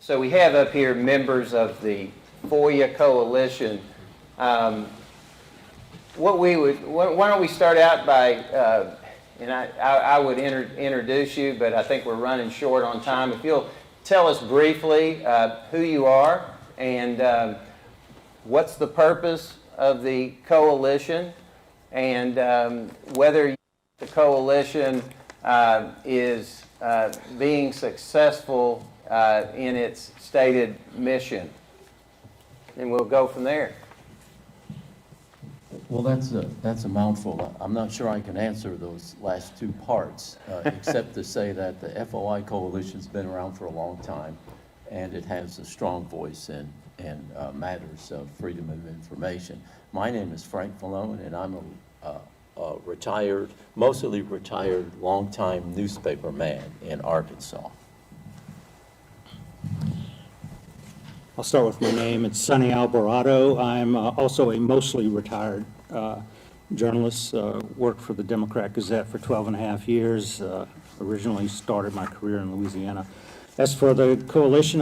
So we have up here members of the FOIA Coalition. Why don't we start out by, and I would introduce you, but I think we're running short on time. If you'll tell us briefly who you are and what's the purpose of the coalition, and whether the coalition is being successful in its stated mission. And we'll go from there. Well, that's a mouthful. I'm not sure I can answer those last two parts, except to say that the FOI Coalition's been around for a long time, and it has a strong voice in matters of freedom of information. My name is Frank Malone, and I'm a retired, mostly retired, longtime newspaper man in Arkansas. I'll start with my name. It's Sonny Alvarado. I'm also a mostly retired journalist. Worked for the Democrat Gazette for 12 and a half years. Originally started my career in Louisiana. As for the coalition,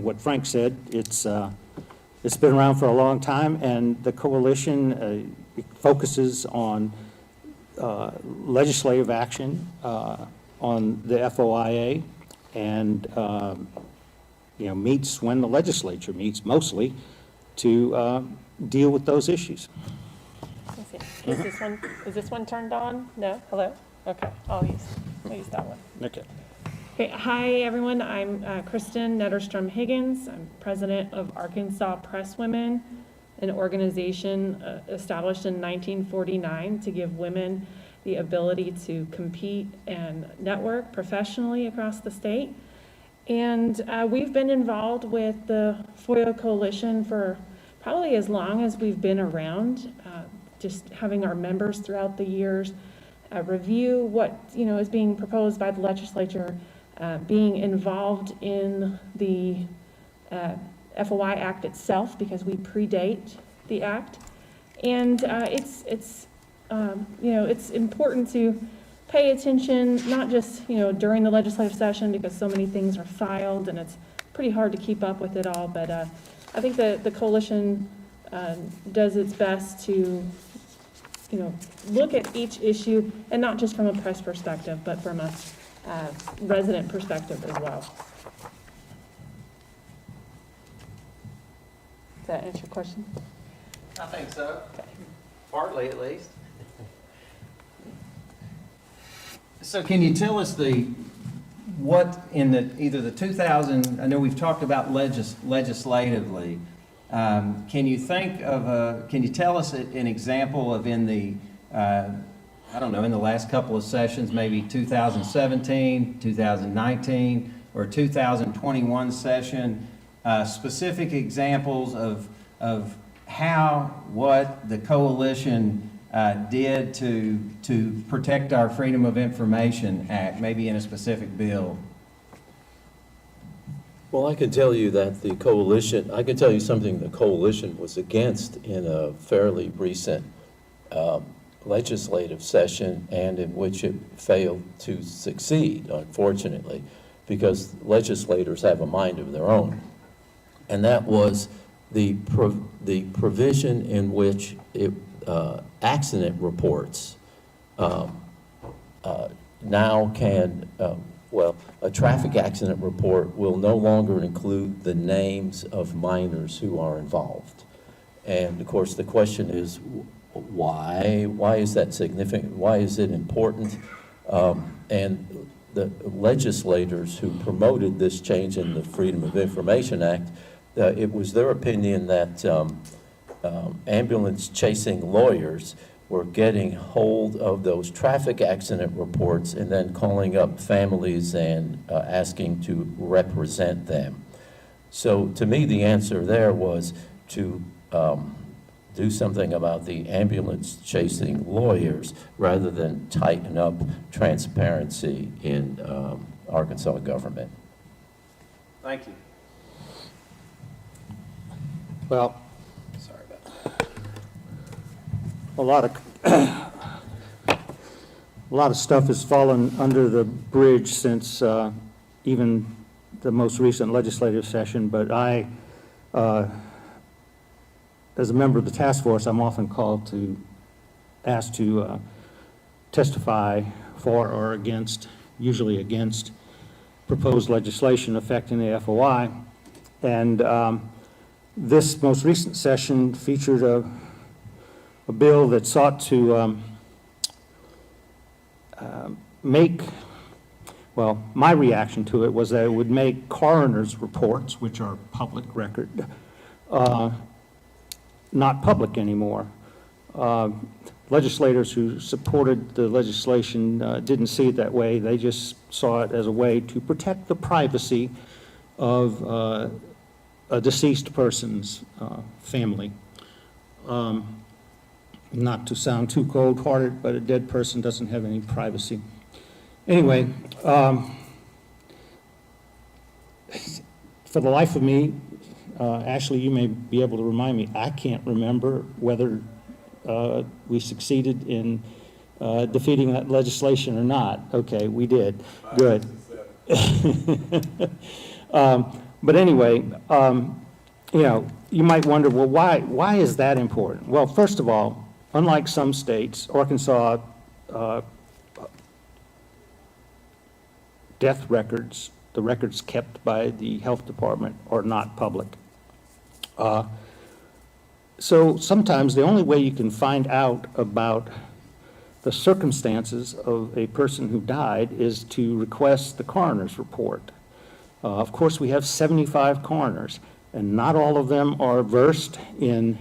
what Frank said, it's been around for a long time, and the coalition focuses on legislative action on the FOIA, and meets when the legislature meets, mostly to deal with those issues. Is this one turned on? No? Hello? Okay, I'll use that one. Okay. Okay, hi everyone, I'm Kristen Netterstrom Higgins. I'm president of Arkansas Press Women, an organization established in 1949 to give women the ability to compete and network professionally across the state. And we've been involved with the FOIA Coalition for probably as long as we've been around, just having our members throughout the years review what is being proposed by the legislature, being involved in the FOI Act itself because we predate the act, and it's important to pay attention, not just during the legislative session because so many things are filed and it's pretty hard to keep up with it all, but I think the coalition does its best to look at each issue, and not just from a press perspective but from a resident perspective as well. Does that answer your question? I think so. Okay. Partly, at least. So can you tell us what in either the 2000, I know we've talked about legislatively, can you tell us an example of in the, in the last couple of sessions, maybe 2017, 2019, or 2021 session, specific examples of what the coalition did to protect our Freedom of Information Act, maybe in a specific bill? Well, I can tell you that the coalition, I can tell you something the coalition was against in a fairly recent legislative session, and in which it failed to succeed, unfortunately, because legislators have a mind of their own. And that was the provision in which accident reports now can, a traffic accident report will no longer include the names of minors who are involved. And of course the question is, why? Why is that significant? Why is it important? And the legislators who promoted this change in the Freedom of Information Act, it was their opinion that ambulance chasing lawyers were getting hold of those traffic accident reports and then calling up families and asking to represent them. So to me, the answer there was to do something about the ambulance chasing lawyers rather than tighten up transparency in Arkansas government. Thank you. Well, sorry about that. a lot of stuff has fallen under the bridge since even the most recent legislative session, but I, as a member of the task force, I'm often asked to testify for or against, usually against, proposed legislation affecting the FOI. And this most recent session featured a bill that sought to my reaction to it was that it would make coroner's reports, which are public record, not public anymore. Legislators who supported the legislation didn't see it that way. They just saw it as a way to protect the privacy of a deceased person's family. Not to sound too cold-hearted, but a dead person doesn't have any privacy. Anyway, for the life of me, Ashley, you may be able to remind me, I can't remember whether we succeeded in defeating that legislation or not. Okay, we did. Good. But anyway, you might wonder, well, why is that important? Well, first of all, unlike some states, Arkansas death records, the records kept by the health department, are not public. So sometimes the only way you can find out about the circumstances of a person who died is to request the coroner's report. Of course, we have 75 coroners, and not all of them are versed in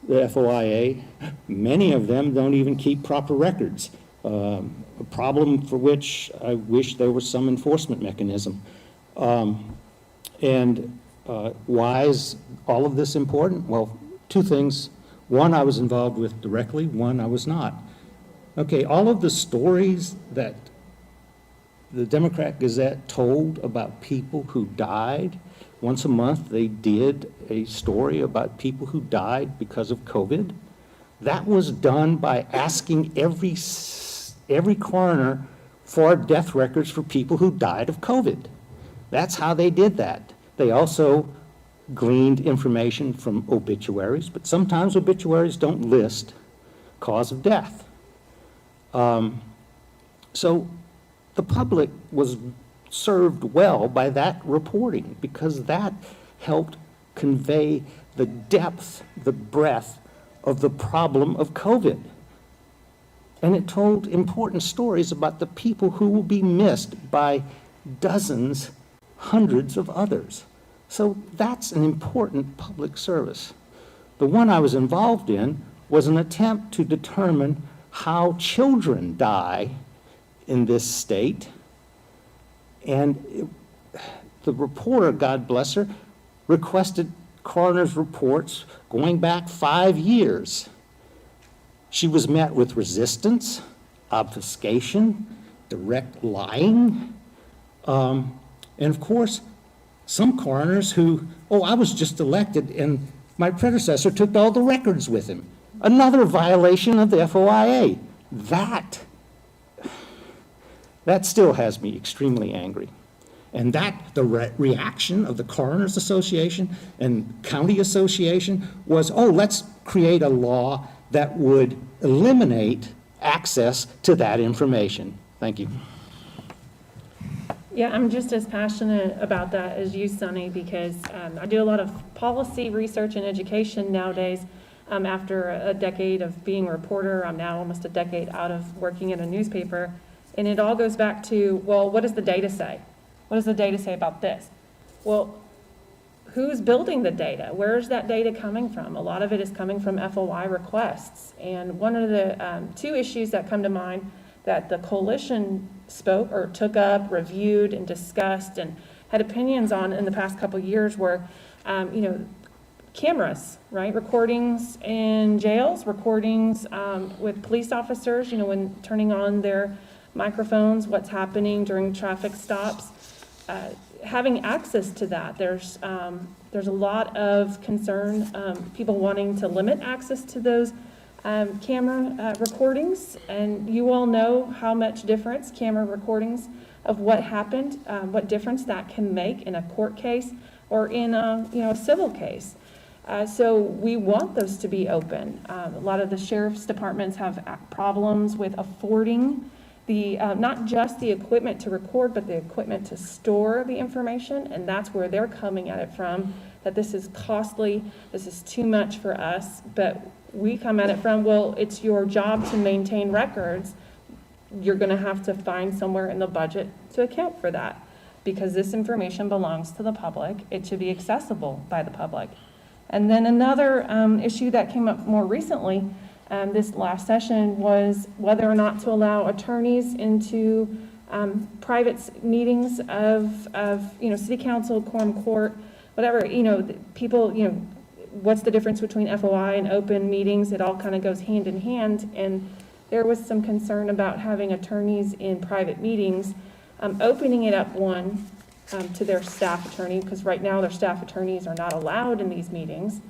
the FOIA. Many of them don't even keep proper records, a problem for which I wish there was some enforcement mechanism. Why is all of this important? Well, two things. One I was involved with directly, one I was not. Okay, all of the stories that the Democrat Gazette told about people who died, once a month they did a story about people who died because of COVID. That was done by asking every coroner for death records for people who died of COVID. That's how they did that. They also gleaned information from obituaries, but sometimes obituaries don't list cause of death. So the public was served well by that reporting, because that helped convey the depth, the breadth of the problem of COVID. And it told important stories about the people who will be missed by dozens, hundreds of others. So that's an important public service. The one I was involved in was an attempt to determine how children die in this state. And the reporter, God bless her, requested coroner's reports going back 5 years. She was met with resistance, obfuscation, direct lying, and of course, some coroners who, I was just elected and my predecessor took all the records with him. Another violation of the FOIA. That still has me extremely angry. And the reaction of the Coroners Association and County Association was, let's create a law that would eliminate access to that information. Thank you. Yeah, I'm just as passionate about that as you, Sonny, because I do a lot of policy research and education nowadays. After a decade of being a reporter, I'm now almost a decade out of working in a newspaper. And it all goes back to, what does the data say? What does the data say about this? Well, who's building the data? Where is that data coming from? A lot of it is coming from FOI requests. And one of the two issues that come to mind that the coalition spoke or took up, reviewed, and discussed and had opinions on in the past couple of years were, cameras, right? Recordings in jails, recordings with police officers, when turning on their microphones, what's happening during traffic stops. Having access to that, there's a lot of concern, people wanting to limit access to those camera recordings, and you all know how much difference camera recordings of what happened, what difference that can make in a court case or in a, a civil case. So we want those to be open. A lot of the sheriff's departments have problems with affording the, not just the equipment to record, but the equipment to store the information, and that's where they're coming at it from, that this is costly, this is too much for us, but we come at it from, well, it's your job to maintain records. You're gonna have to find somewhere in the budget to account for that, because this information belongs to the public. It should be accessible by the public. And then another issue that came up more recently, this last session, was whether or not to allow attorneys into private meetings of city council, quorum court, whatever, people, what's the difference between FOI and open meetings? It all kind of goes hand in hand. And there was some concern about having attorneys in private meetings, opening it up, one, to their staff attorney, because right now their staff attorneys are not allowed in these meetings.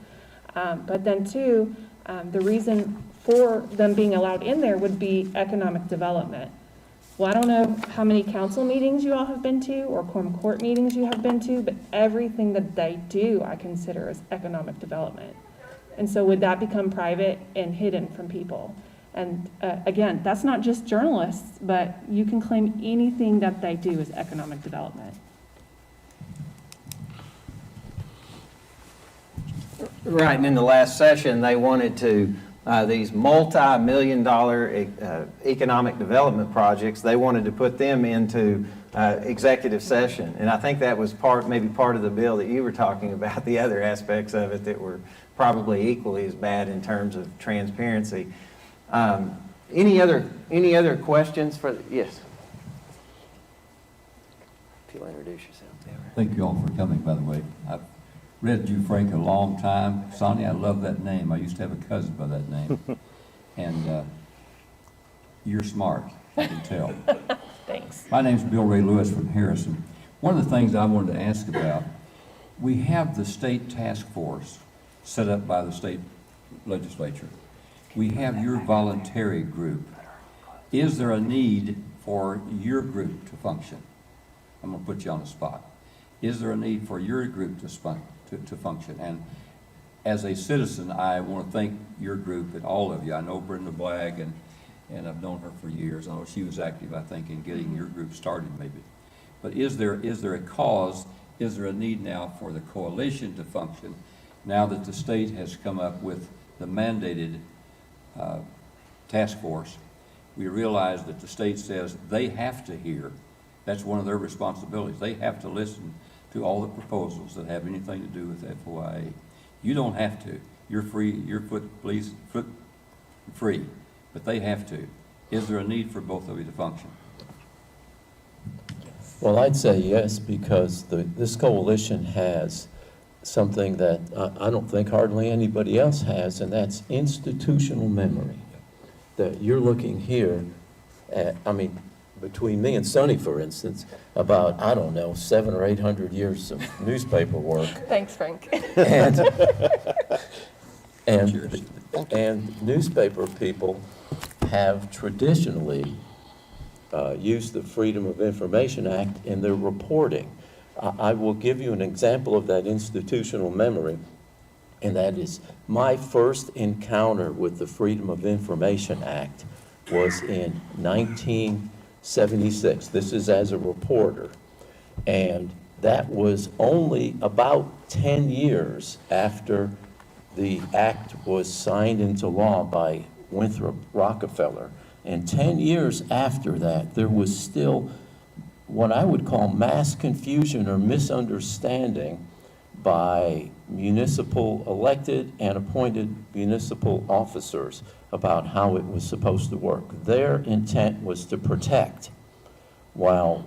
But then two, the reason for them being allowed in there would be economic development. Well, I don't know how many council meetings you all have been to or quorum court meetings you have been to, but everything that they do I consider as economic development. And so would that become private and hidden from people? And again, that's not just journalists, but you can claim anything that they do as economic development. Right, and in the last session, they wanted to, these multi-million-dollar economic development projects, they wanted to put them into executive session. And I think that was maybe part of the bill that you were talking about, the other aspects of it that were probably equally as bad in terms of transparency. Any other questions for, yes? If you'll introduce yourself there. Thank you all for coming, by the way. I've read you, Frank, a long time. Sonny, I love that name. I used to have a cousin by that name. And you're smart, I can tell. Thanks. My name's Bill Ray Lewis from Harrison. One of the things I wanted to ask about, we have the state task force set up by the state legislature. We have your voluntary group. Is there a need for your group to function? I'm going to put you on the spot. Is there a need for your group to function? And as a citizen, I want to thank your group and all of you. I know Brenda Blagg, and I've known her for years. I know she was active, I think, in getting your group started maybe. But is there a cause, is there a need now for the coalition to function now that the state has come up with the mandated task force? We realize that the state says they have to hear. That's one of their responsibilities. They have to listen to all the proposals that have anything to do with FOIA. You don't have to. You're free. You're foot free, but they have to. Is there a need for both of you to function? Well, I'd say yes, because this coalition has something that I don't think hardly anybody else has, and that's institutional memory. That you're looking here at, between me and Sonny, for instance, about, I don't know, 700 or 800 years of newspaper work. Thanks, Frank. And newspaper people have traditionally used the Freedom of Information Act in their reporting. I will give you an example of that institutional memory, and that is my first encounter with the Freedom of Information Act was in 1976. This is as a reporter, and that was only about 10 years after the act was signed into law by Winthrop Rockefeller. And 10 years after that, there was still what I would call mass confusion or misunderstanding by municipal elected and appointed municipal officers about how it was supposed to work. Their intent was to protect, while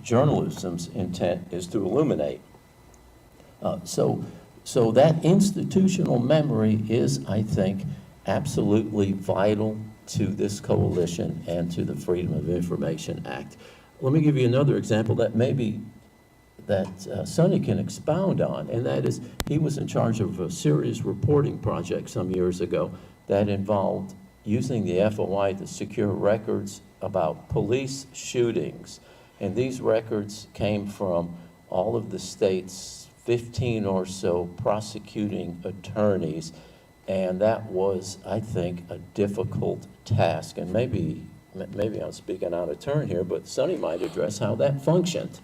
journalism's intent is to illuminate. So that institutional memory is, I think, absolutely vital to this coalition and to the Freedom of Information Act. Let me give you another example that maybe Sonny can expound on, and that is he was in charge of a serious reporting project some years ago that involved using the FOI to secure records about police shootings And these records came from all of the state's 15 or so prosecuting attorneys. And that was, I think, a difficult task. And maybe I'm speaking out of turn here, but Sonny might address how that functioned.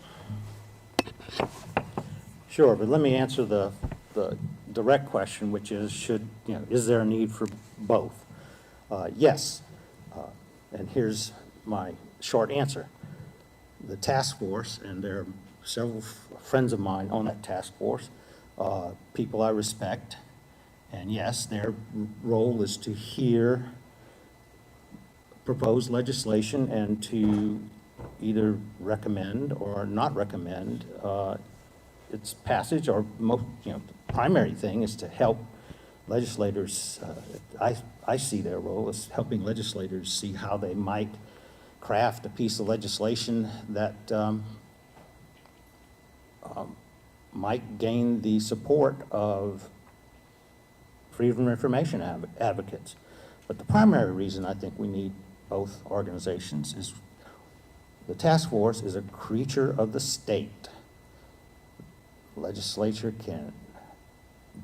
Sure, but let me answer the direct question, which is, is there a need for both? Yes, and here's my short answer. The task force, and there are several friends of mine on that task force, people I respect, and yes, their role is to hear proposed legislation and to either recommend or not recommend its passage, or the primary thing is to help legislators. I see their role as helping legislators see how they might craft a piece of legislation that might gain the support of freedom of information advocates. But the primary reason I think we need both organizations is the task force is a creature of the state. The legislature can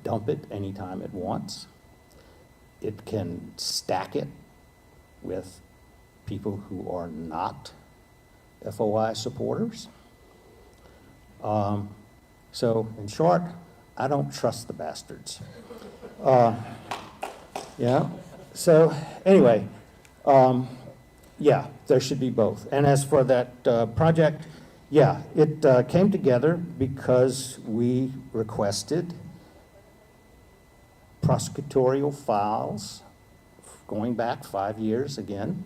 dump it anytime it wants. It can stack it with people who are not FOI supporters. So in short, I don't trust the bastards. Yeah, so anyway, yeah, there should be both. And as for that project, yeah, it came together because we requested prosecutorial files going back 5 years again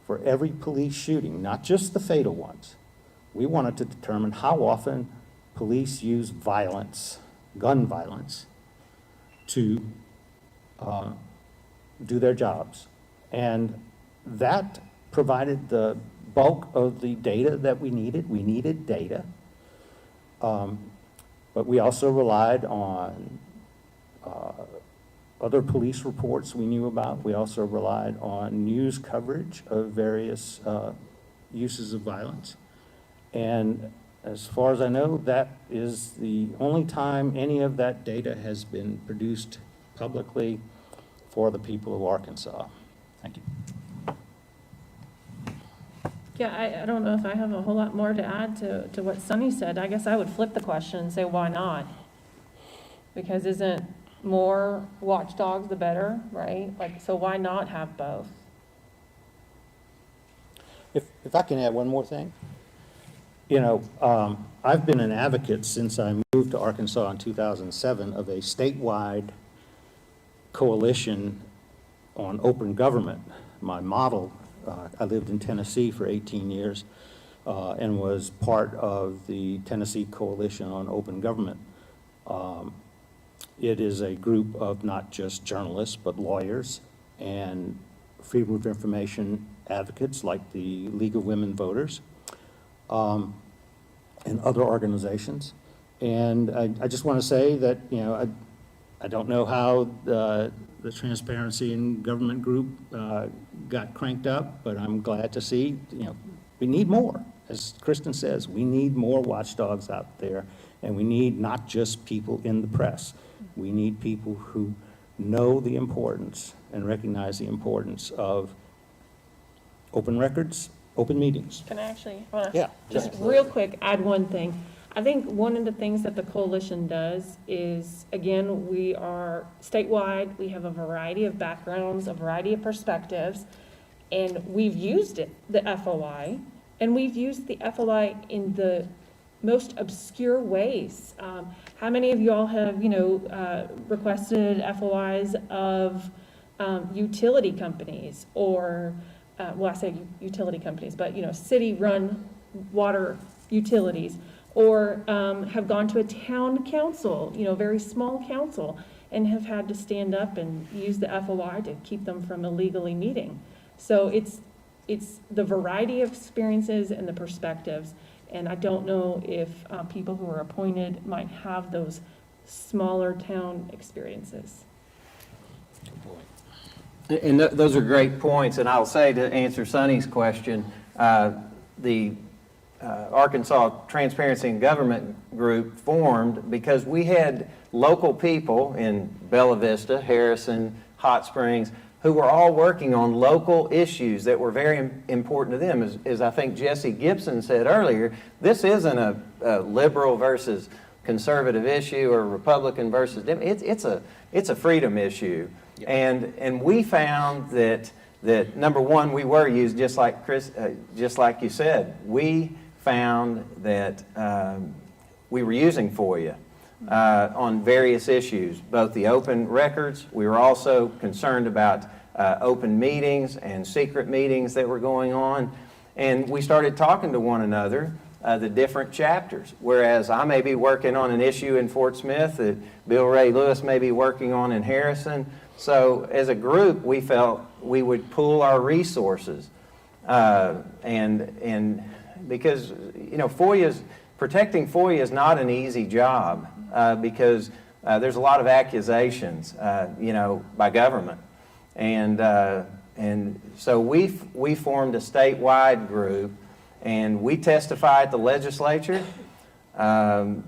for every police shooting, not just the fatal ones. We wanted to determine how often police use violence, gun violence, to do their jobs. And that provided the bulk of the data that we needed. We needed data. But we also relied on other police reports we knew about. We also relied on news coverage of various uses of violence. And as far as I know, that is the only time any of that data has been produced publicly for the people of Arkansas. Thank you. Yeah, I don't know if I have a whole lot more to add to what Sonny said. I guess I would flip the question and say, why not? Because isn't more watchdogs the better, right? Like, so why not have both? If I can add one more thing. You know, I've been an advocate since I moved to Arkansas in 2007 of a statewide coalition on open government. My model, I lived in Tennessee for 18 years and was part of the Tennessee Coalition on Open Government. It is a group of not just journalists, but lawyers and freedom of information advocates like the League of Women Voters and other organizations. And I just want to say that, you know, I don't know how the Transparency in Government group got cranked up, but I'm glad to see, you know, we need more. As Kristen says, we need more watchdogs out there, and we need not just people in the press. We need people who know the importance and recognize the importance of open records, open meetings. Can I actually, I wanna Yeah. just real quick add one thing. I think one of the things that the coalition does is, again, we are statewide, we have a variety of backgrounds, a variety of perspectives, and we've used it, the FOI, and we've used the FOI in the most obscure ways. How many of you all have, requested FOIs of utility companies or, well, I say utility companies, but, city-run water utilities, or have gone to a town council, very small council, and have had to stand up and use the FOI to keep them from illegally meeting. So it's the variety of experiences and the perspectives, and I don't know if people who are appointed might have those smaller town experiences. And those are great points, and I'll say, to answer Sonny's question, the Arkansas Transparency in Government group formed because we had local people in Bella Vista, Harrison, Hot Springs, who were all working on local issues that were very important to them. As I think Jesse Gibson said earlier, this isn't a liberal versus conservative issue or Republican versus it's a freedom issue. Yep. And we found that number one, we were used just like Chris, just like you said. We found that we were using FOIA on various issues, both the open records. We were also concerned about open meetings and secret meetings that were going on. And we started talking to one another, the different chapters. Whereas I may be working on an issue in Fort Smith that Bill Ray Lewis may be working on in Harrison. So as a group, we felt we would pool our resources. And because, you know, protecting FOIA is not an easy job because there's a lot of accusations, you know, by government. And so we formed a statewide group, and we testify at the legislature, and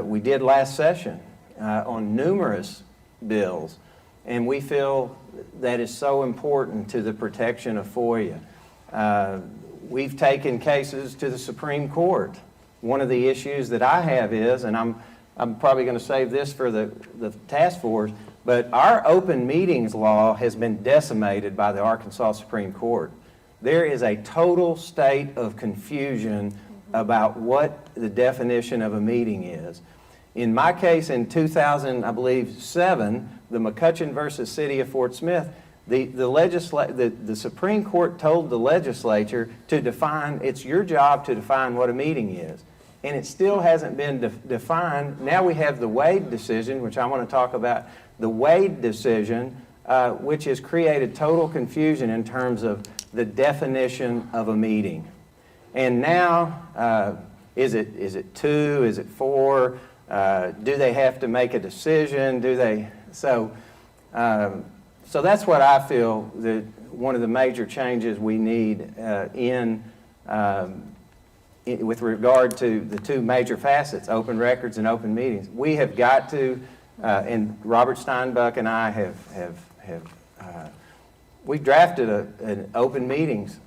we did last session on numerous bills. And we feel that is so important to the protection of FOIA. We've taken cases to the Supreme Court. One of the issues that I have is, and I'm probably going to save this for the task force, but our open meetings law has been decimated by the Arkansas Supreme Court. There is a total state of confusion about what the definition of a meeting is. In my case, in 2000, I believe, 7, the McCutcheon versus City of Fort Smith, the Supreme Court told the legislature to define, it's your job to define what a meeting is. And it still hasn't been defined. Now we have the Wade decision, which I want to talk about. The Wade decision, which has created total confusion in terms of the definition of a meeting. And now, is it 2? Is it 4? Do they have to make a decision? Do they? So that's what I feel that one of the major changes we need with regard to the two major facets, open records and open meetings. We have got to, and Robert Steinbuck and I we drafted an open meetings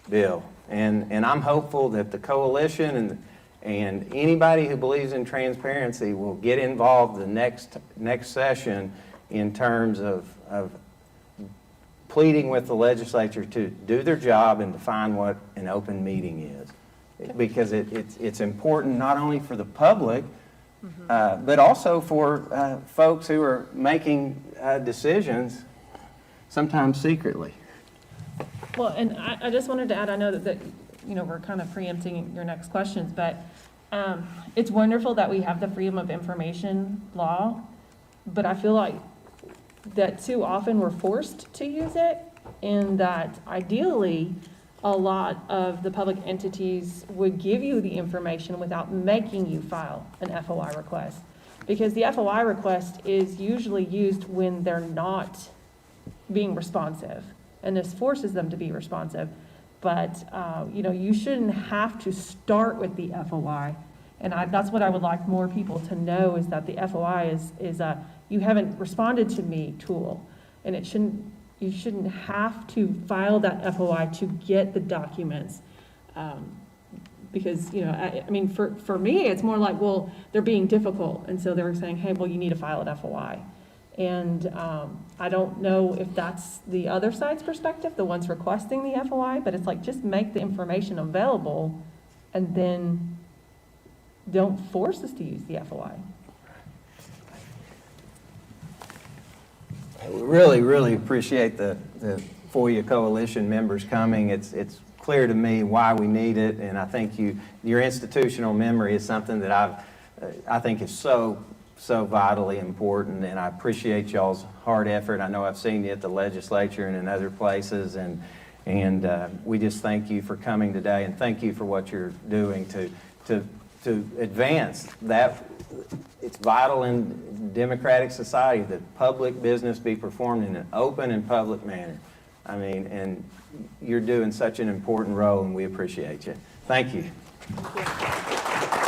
bill, and I'm hopeful that the coalition and anybody who believes in transparency will get involved the next session in terms of pleading with the legislature to do their job and define what an open meeting is. Because it's important not only for the public, but also for folks who are making decisions, sometimes secretly. Well, and I just wanted to add, I know that you know, we're kind of preempting your next questions, but it's wonderful that we have the Freedom of Information law, but I feel like that too often we're forced to use it, and that ideally a lot of the public entities would give you the information without making you file an FOI request. Because the FOI request is usually used when they're not being responsive, and this forces them to be responsive. But, you know, you shouldn't have to start with the FOI. And that's what I would like more people to know, is that the FOI is a you haven't responded to me tool. And you shouldn't have to file that FOI to get the documents. Because, you know, I mean, for me, it's more like, well, they're being difficult. And so they're saying, hey, well, you need to file an FOI. And I don't know if that's the other side's perspective, the ones requesting the FOI, but it's like, just make the information available and then don't force us to use the FOI. We really, really appreciate the FOIA Coalition members coming. It's clear to me why we need it, and I think your institutional memory is something that I think is so vitally important, and I appreciate y'all's hard effort. I know I've seen you at the legislature and in other places, and we just thank you for coming today, and thank you for what you're doing to advance that. It's vital in democratic society that public business be performed in an open and public manner. I mean, and you're doing such an important role, and we appreciate you. Thank you. Thank you.